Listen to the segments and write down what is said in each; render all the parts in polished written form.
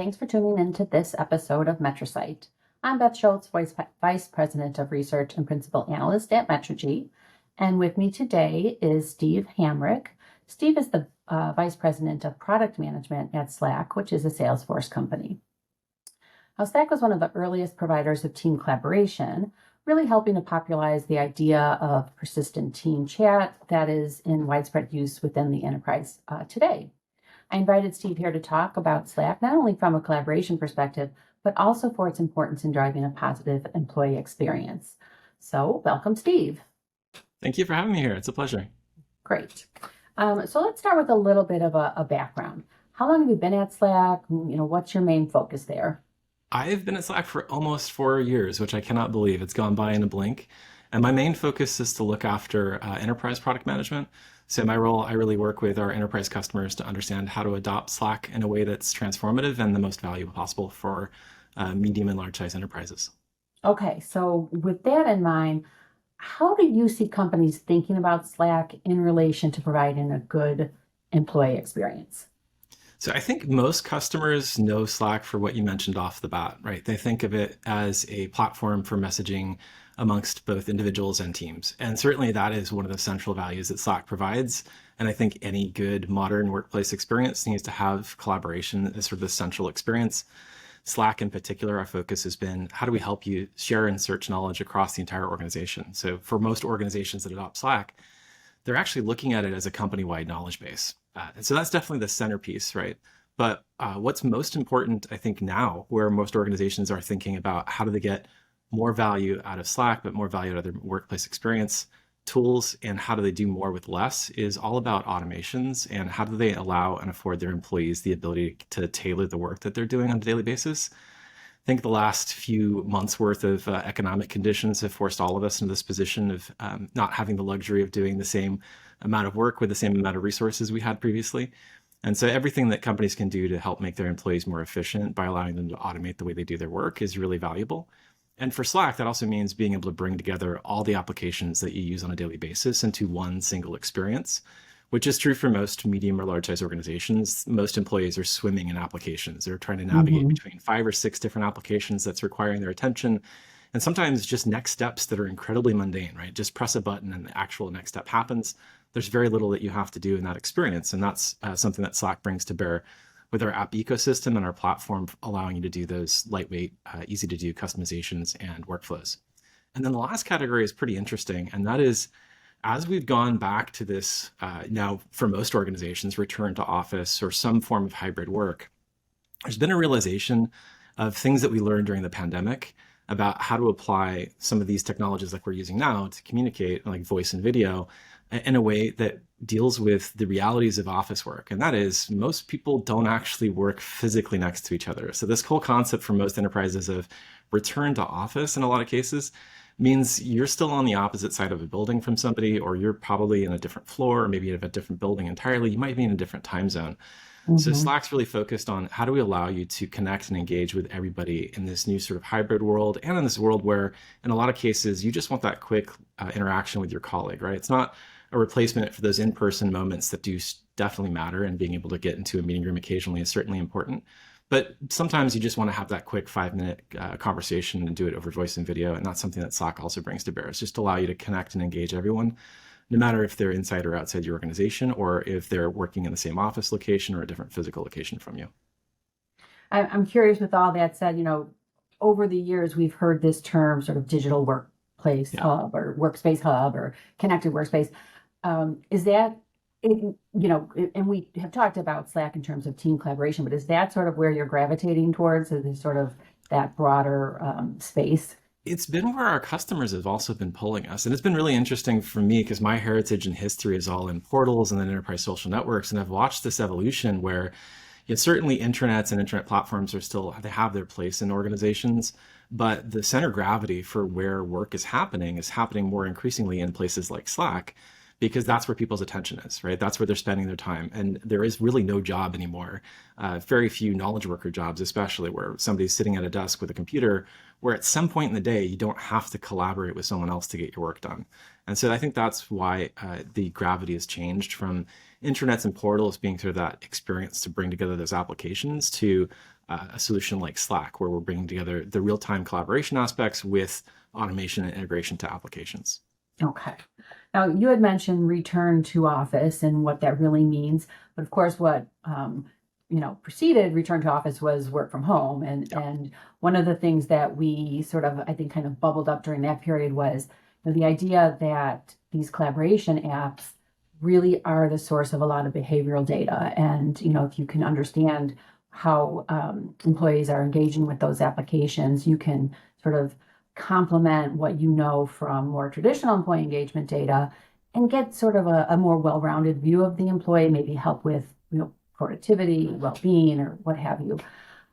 Thanks for tuning in to this episode of MetriSight. I'm Beth Schultz, Vice President of Research and Principal Analyst at Metrigy. And with me today is Steve Hamrick. Steve is the Vice President of Product Management at Slack, which is a Salesforce company. Now, Slack was one of the earliest providers of team collaboration, really helping to popularize the idea of persistent team chat that is in widespread use within the enterprise today. I invited Steve here to talk about Slack, not only from a collaboration perspective, but also for its importance in driving a positive employee experience. So welcome, Steve. Thank you for having me here. It's a pleasure. Great. So let's start with a little bit of a background. How long have you been at Slack? What's your main focus there? I've been at Slack for almost 4 years, which I cannot believe. It's gone by in a blink. And my main focus is to look after enterprise product management. So in my role, I really work with our enterprise customers to understand how to adopt Slack in a way that's transformative and the most valuable possible for medium and large size enterprises. Okay, so with that in mind, how do you see companies thinking about Slack in relation to providing a good employee experience? So I think most customers know Slack for what you mentioned off the bat, right? They think of it as a platform for messaging amongst both individuals and teams. And certainly that is one of the central values that Slack provides. And I think any good modern workplace experience needs to have collaboration as sort of the central experience. Slack in particular, our focus has been how do we help you share and search knowledge across the entire organization? So for most organizations that adopt Slack, they're actually looking at it as a company-wide knowledge base. And so that's definitely the centerpiece, right? But what's most important, I think now, where most organizations are thinking about how do they get more value out of Slack, but more value out of their workplace experience tools, and how do they do more with less, is all about automations and how do they allow and afford their employees the ability to tailor the work that they're doing on a daily basis. I think the last few months worth of economic conditions have forced all of us into this position of not having the luxury of doing the same amount of work with the same amount of resources we had previously. And so everything that companies can do to help make their employees more efficient by allowing them to automate the way they do their work is really valuable. And for Slack, that also means being able to bring together all the applications that you use on a daily basis into one single experience, which is true for most medium or large size organizations. Most employees are swimming in applications. They're trying to navigate between 5 or 6 different applications that's requiring their attention. And sometimes just next steps that are incredibly mundane, right? Just press a button and the actual next step happens. There's very little that you have to do in that experience. And that's something that Slack brings to bear with our app ecosystem and our platform, allowing you to do those lightweight, easy to do customizations and workflows. And then the last category is pretty interesting. And that is, as we've gone back to this now for most organizations, return to office or some form of hybrid work, there's been a realization of things that we learned during the pandemic about how to apply some of these technologies like we're using now to communicate, like voice and video, in a way that deals with the realities of office work. And that is, most people don't actually work physically next to each other. So this whole concept for most enterprises of return to office in a lot of cases means you're still on the opposite side of a building from somebody, or you're probably in a different floor, or maybe you have a different building entirely. You might be in a different time zone. So Slack's really focused on how do we allow you to connect and engage with everybody in this new sort of hybrid world, and in this world where in a lot of cases you just want that quick interaction with your colleague, right? It's not a replacement for those in-person moments that do definitely matter, and being able to get into a meeting room occasionally is certainly important. But sometimes you just want to have that quick 5-minute conversation and do it over voice and video, and that's something that Slack also brings to bear. It's just allow you to connect and engage everyone, no matter if they're inside or outside your organization, or if they're working in the same office location or a different physical location from you. I'm curious, with all that said, over the years, we've heard this term sort of digital workplace hub or workspace hub or connected workspace. Is that, and we have talked about Slack in terms of team collaboration, but is that sort of where you're gravitating towards, is sort of that broader space? It's been where our customers have also been pulling us. And it's been really interesting for me because my heritage and history is all in portals and then enterprise social networks. And I've watched this evolution where certainly intranets and internet platforms they have their place in organizations, but the center of gravity for where work is happening more increasingly in places like Slack, because that's where people's attention is, right? That's where they're spending their time. And there is really no job anymore, very few knowledge worker jobs, especially, where somebody's sitting at a desk with a computer, where at some point in the day, you don't have to collaborate with someone else to get your work done. And so I think that's why the gravity has changed from intranets and portals being sort of that experience to bring together those applications to a solution like Slack, where we're bringing together the real-time collaboration aspects with automation and integration to applications. Okay. Now, you had mentioned return to office and what that really means, but of course, what preceded return to office was work from home, and one of the things that we sort of, I think, kind of bubbled up during that period was the idea that these collaboration apps really are the source of a lot of behavioral data, and if you can understand how employees are engaging with those applications, you can sort of complement what you know from more traditional employee engagement data and get sort of a more well-rounded view of the employee, maybe help with productivity, well-being, or what have you.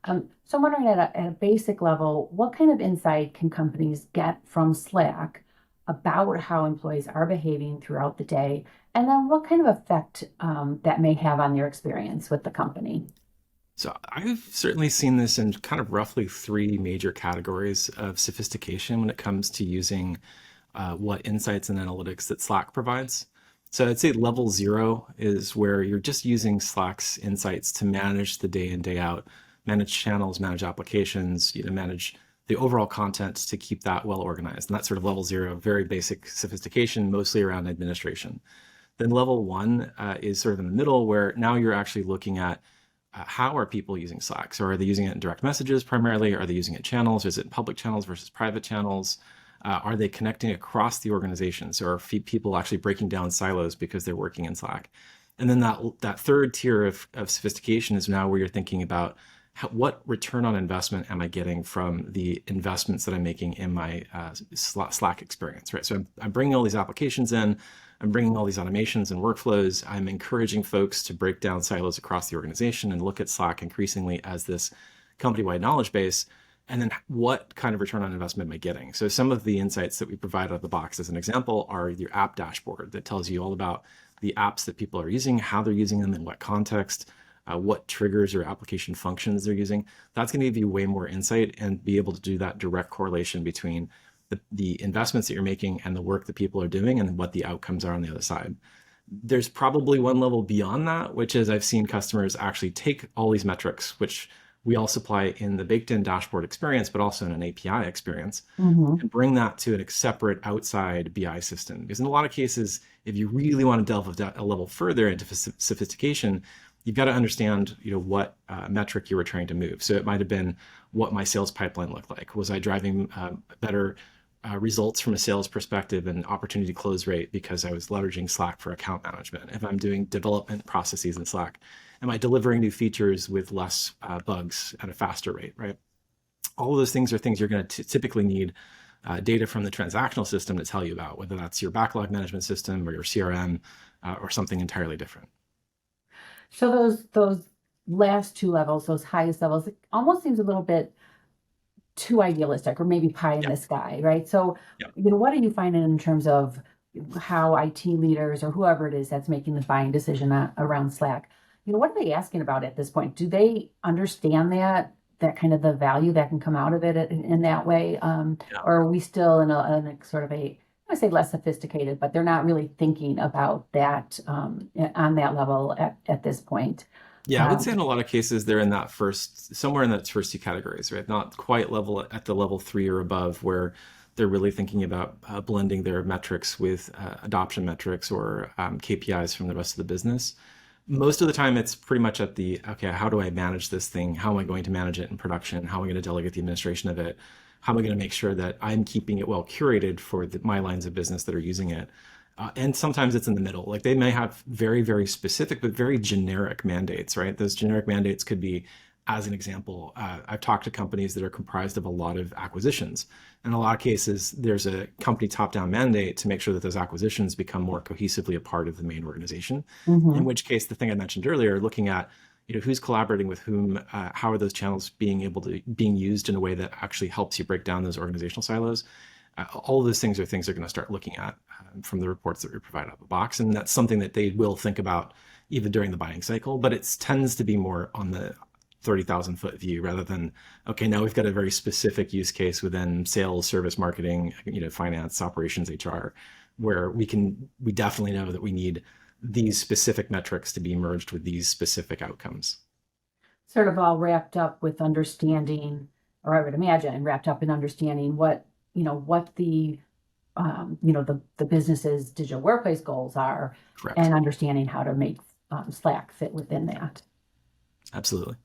So I'm wondering at a basic level, what kind of insight can companies get from Slack about how employees are behaving throughout the day, and then what kind of effect that may have on their experience with the company? So I've certainly seen this in kind of roughly three major categories of sophistication when it comes to using what insights and analytics that Slack provides. So I'd say level zero is where you're just using Slack's insights to manage the day in, day out, manage channels, manage applications, manage the overall content to keep that well organized. And that's sort of level zero, very basic sophistication, mostly around administration. Then level one is sort of in the middle, where now you're actually looking at how are people using Slack? So are they using it in direct messages primarily? Are they using it channels? Is it public channels versus private channels? Are they connecting across the organization? So are people actually breaking down silos because they're working in Slack? And then that third tier of sophistication is now where you're thinking about what return on investment am I getting from the investments that I'm making in my Slack experience, right? So I'm bringing all these applications in, I'm bringing all these automations and workflows. I'm encouraging folks to break down silos across the organization and look at Slack increasingly as this company-wide knowledge base. And then what kind of return on investment am I getting? So some of the insights that we provide out of the box as an example are your app dashboard that tells you all about the apps that people are using, how they're using them, in what context, what triggers or application functions they're using. That's going to give you way more insight and be able to do that direct correlation between the investments that you're making and the work that people are doing and what the outcomes are on the other side. There's probably one level beyond that, which is I've seen customers actually take all these metrics, which we all supply in the baked-in dashboard experience, but also in an API experience, and bring that to a separate outside BI system. Because in a lot of cases, if you really want to delve a level further into sophistication, you've got to understand, what metric you were trying to move. So it might have been what my sales pipeline looked like. Was I driving better results from a sales perspective and opportunity close rate because I was leveraging Slack for account management? If I'm doing development processes in Slack, am I delivering new features with less bugs at a faster rate, right? All of those things are things you're going to typically need data from the transactional system to tell you about, whether that's your backlog management system or your CRM or something entirely different. So those last two levels, those highest levels, it almost seems a little bit too idealistic, or maybe pie in the sky, right? So, what are you finding in terms of how IT leaders or whoever it is that's making the buying decision around Slack, what are they asking about at this point? Do they understand that kind of the value that can come out of it in that way? Or are we still in a sort of I say less sophisticated, but they're not really thinking about that on that level at this point? Yeah, I would say in a lot of cases they're in that somewhere in that first two categories, right? Not quite at the level 3 or above, where they're really thinking about blending their metrics with adoption metrics or KPIs from the rest of the business. Most of the time, it's pretty much at okay, how do I manage this thing? How am I going to manage it in production? How am I going to delegate the administration of it? How am I going to make sure that I'm keeping it well curated for my lines of business that are using it? And sometimes it's in the middle. Like they may have very, very specific, but very generic mandates, right? Those generic mandates could be, as an example, I've talked to companies that are comprised of a lot of acquisitions. In a lot of cases, there's a company top-down mandate to make sure that those acquisitions become more cohesively a part of the main organization. In which case, the thing I mentioned earlier, looking at who's collaborating with whom, how are those channels being used in a way that actually helps you break down those organizational silos. All of those things are things they're going to start looking at from the reports that we provide out of the box. And that's something that they will think about even during the buying cycle, but it tends to be more on the 30,000 foot view rather than, okay, now we've got a very specific use case within sales, service, marketing, finance, operations, HR, where we definitely know that we need these specific metrics to be merged with these specific outcomes. Sort of all wrapped up with understanding, or I would imagine wrapped up in understanding what, what the business's digital workplace goals are, Correct. and understanding how to make Slack fit within that. Absolutely.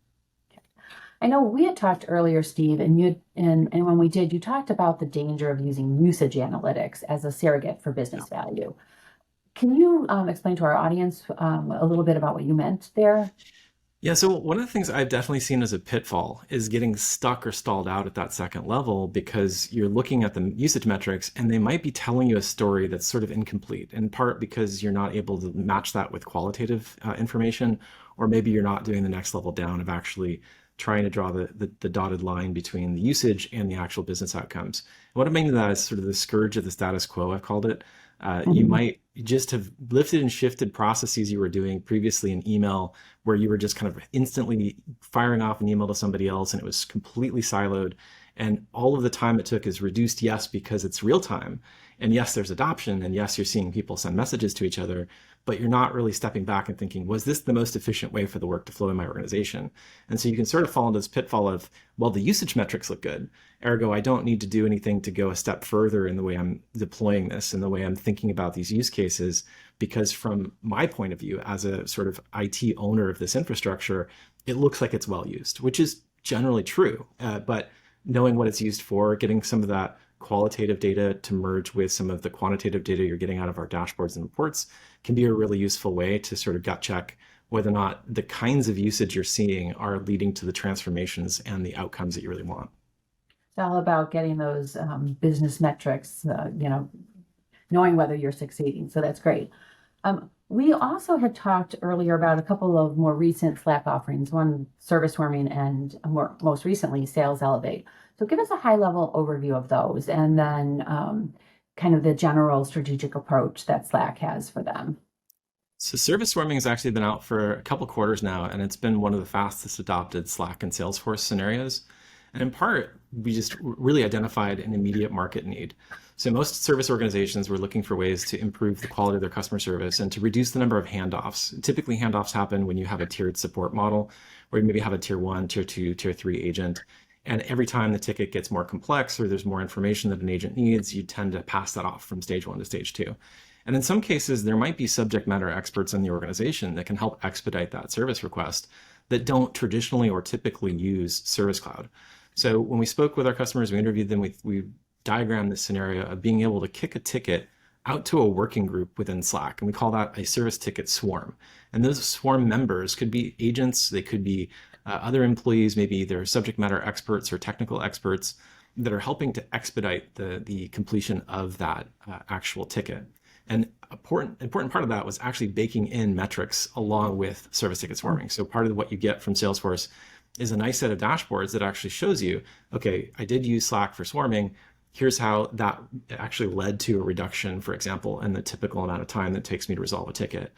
I know we had talked earlier, Steve, and when we did, you talked about the danger of using usage analytics as a surrogate for Yeah. business value. Can you explain to our audience a little bit about what you meant there? Yeah, so one of the things I've definitely seen as a pitfall is getting stuck or stalled out at that second level because you're looking at the usage metrics and they might be telling you a story that's sort of incomplete, in part because you're not able to match that with qualitative information, or maybe you're not doing the next level down of actually trying to draw the dotted line between the usage and the actual business outcomes. And what I mean by that is sort of the scourge of the status quo, I've called it. You Mhm. might just have lifted and shifted processes you were doing previously in email where you were just kind of instantly firing off an email to somebody else and it was completely siloed. And all of the time it took is reduced, yes, because it's real time. And yes, there's adoption. And yes, you're seeing people send messages to each other, but you're not really stepping back and thinking, was this the most efficient way for the work to flow in my organization? And so you can sort of fall into this pitfall of, well, the usage metrics look good. Ergo, I don't need to do anything to go a step further in the way I'm deploying this and the way I'm thinking about these use cases, because from my point of view as a sort of IT owner of this infrastructure, it looks like it's well used, which is generally true. But knowing what it's used for, getting some of that qualitative data to merge with some of the quantitative data you're getting out of our dashboards and reports can be a really useful way to sort of gut check whether or not the kinds of usage you're seeing are leading to the transformations and the outcomes that you really want. It's all about getting those business metrics, knowing whether you're succeeding. So that's great. We also had talked earlier about a couple of more recent Slack offerings, one service swarming and most recently Sales Elevate. So give us a high level overview of those and then kind of the general strategic approach that Slack has for them. So service swarming has actually been out for a couple quarters now, and it's been one of the fastest adopted Slack and Salesforce scenarios. And in part, we just really identified an immediate market need. So most service organizations were looking for ways to improve the quality of their customer service and to reduce the number of handoffs. Typically, handoffs happen when you have a tiered support model, where you maybe have a tier one, tier two, tier three agent. And every time the ticket gets more complex or there's more information that an agent needs, you tend to pass that off from stage one to stage two. And in some cases, there might be subject matter experts in the organization that can help expedite that service request that don't traditionally or typically use Service Cloud. So when we spoke with our customers, we interviewed them, we diagrammed this scenario of being able to kick a ticket out to a working group within Slack. And we call that a service ticket swarm. And those swarm members could be agents, they could be other employees, maybe they're subject matter experts or technical experts that are helping to expedite the completion of that actual ticket. And important part of that was actually baking in metrics along with service ticket swarming. So part of what you get from Salesforce is a nice set of dashboards that actually shows you, okay, I did use Slack for swarming. Here's how that actually led to a reduction, for example, in the typical amount of time that it takes me to resolve a ticket.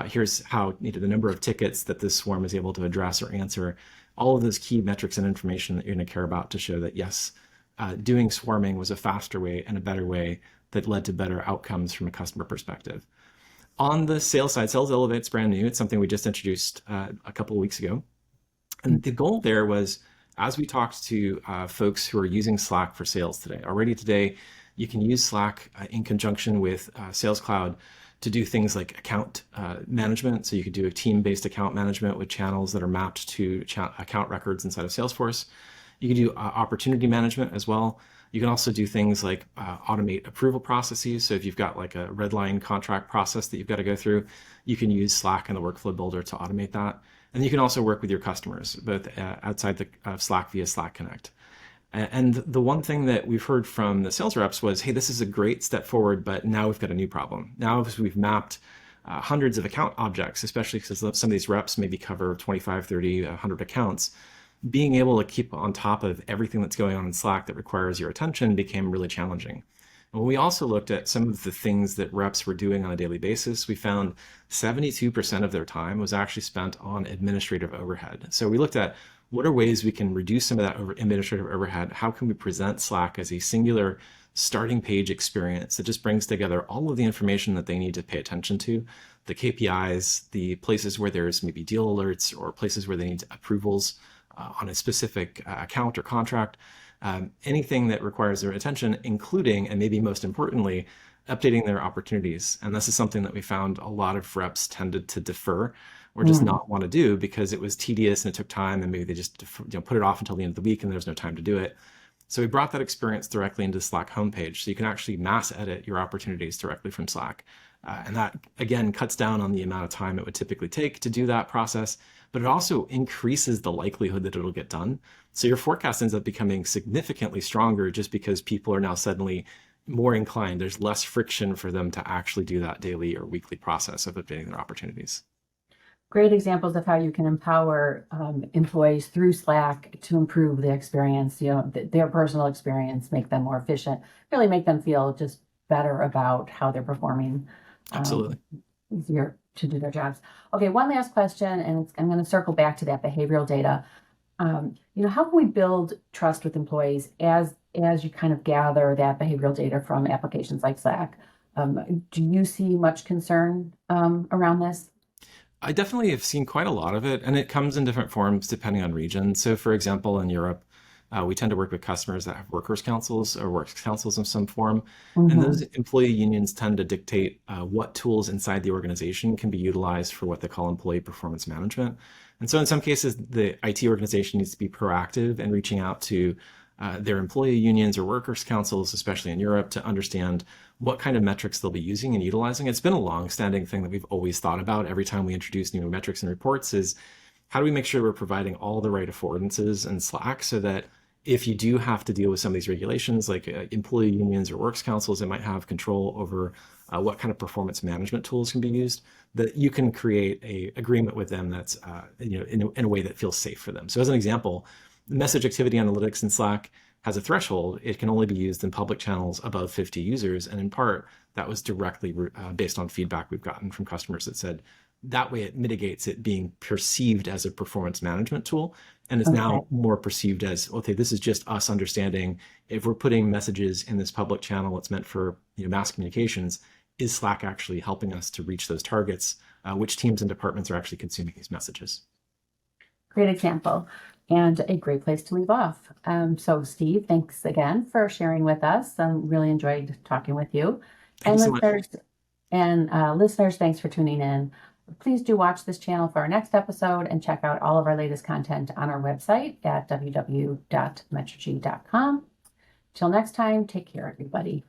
Here's how the number of tickets that this swarm is able to address or answer, all of those key metrics and information that you're going to care about to show that, yes, doing swarming was a faster way and a better way that led to better outcomes from a customer perspective. On the sales side, Sales Elevate's brand new. It's something we just introduced a couple of weeks ago. And the goal there was, as we talked to folks who are using Slack for sales today, already today, you can use Slack in conjunction with Sales Cloud to do things like account management. So you could do a team-based account management with channels that are mapped to account records inside of Salesforce. You can do opportunity management as well. You can also do things like automate approval processes. So if you've got like a red line contract process that you've got to go through, you can use Slack and the workflow builder to automate that. And you can also work with your customers, both outside of Slack via Slack Connect. And the one thing that we've heard from the sales reps was, hey, this is a great step forward, but now we've got a new problem. Now we've mapped hundreds of account objects, especially because some of these reps maybe cover 25, 30, 100 accounts. Being able to keep on top of everything that's going on in Slack that requires your attention became really challenging. And when we also looked at some of the things that reps were doing on a daily basis, we found 72% of their time was actually spent on administrative overhead. So we looked at what are ways we can reduce some of that administrative overhead? How can we present Slack as a singular starting page experience that just brings together all of the information that they need to pay attention to the KPIs, the places where there's maybe deal alerts or places where they need approvals on a specific account or contract, anything that requires their attention, including, and maybe most importantly, updating their opportunities. And this is something that we found a lot of reps tended to defer or just not want to do because it was tedious and it took time, and maybe they just put it off until the end of the week and there's no time to do it. So we brought that experience directly into Slack homepage, so you can actually mass edit your opportunities directly from Slack. And that, again, cuts down on the amount of time it would typically take to do that process, but it also increases the likelihood that it'll get done. So your forecast ends up becoming significantly stronger just because people are now suddenly more inclined. There's less friction for them to actually do that daily or weekly process of updating their opportunities. Great examples of how you can empower employees through Slack to improve the experience, their personal experience, make them more efficient, really make them feel just better about how they're performing. Absolutely. Easier to do their jobs. Okay, one last question, and I'm going to circle back to that behavioral data. How can we build trust with employees as you kind of gather that behavioral data from applications like Slack? Do you see much concern around this? I definitely have seen quite a lot of it, and it comes in different forms depending on region. So, for example, in Europe, we tend to work with customers that have workers' councils or works councils of some form. And those employee unions tend to dictate what tools inside the organization can be utilized for what they call employee performance management. And so in some cases, the IT organization needs to be proactive in reaching out to their employee unions or workers' councils, especially in Europe, to understand what kind of metrics they'll be using and utilizing. It's been a long-standing thing that we've always thought about every time we introduce new metrics and reports is how do we make sure we're providing all the right affordances in Slack so that if you do have to deal with some of these regulations, like employee unions or works councils that might have control over what kind of performance management tools can be used, that you can create a agreement with them that's in a way that feels safe for them. So as an example, message activity analytics in Slack has a threshold. It can only be used in public channels above 50 users. And in part, that was directly based on feedback we've gotten from customers that said, that way it mitigates it being perceived as a performance management tool and is now more perceived as, okay, this is just us understanding if we're putting messages in this public channel, it's meant for mass communications, is Slack actually helping us to reach those targets? Which teams and departments are actually consuming these messages? Great example and a great place to leave off. So Steve, thanks again for sharing with us. I really enjoyed talking with you. Thanks so much. Listeners, thanks for tuning in. Please do watch this channel for our next episode and check out all of our latest content on our website at www.metrigy.com. Till next time, take care, everybody.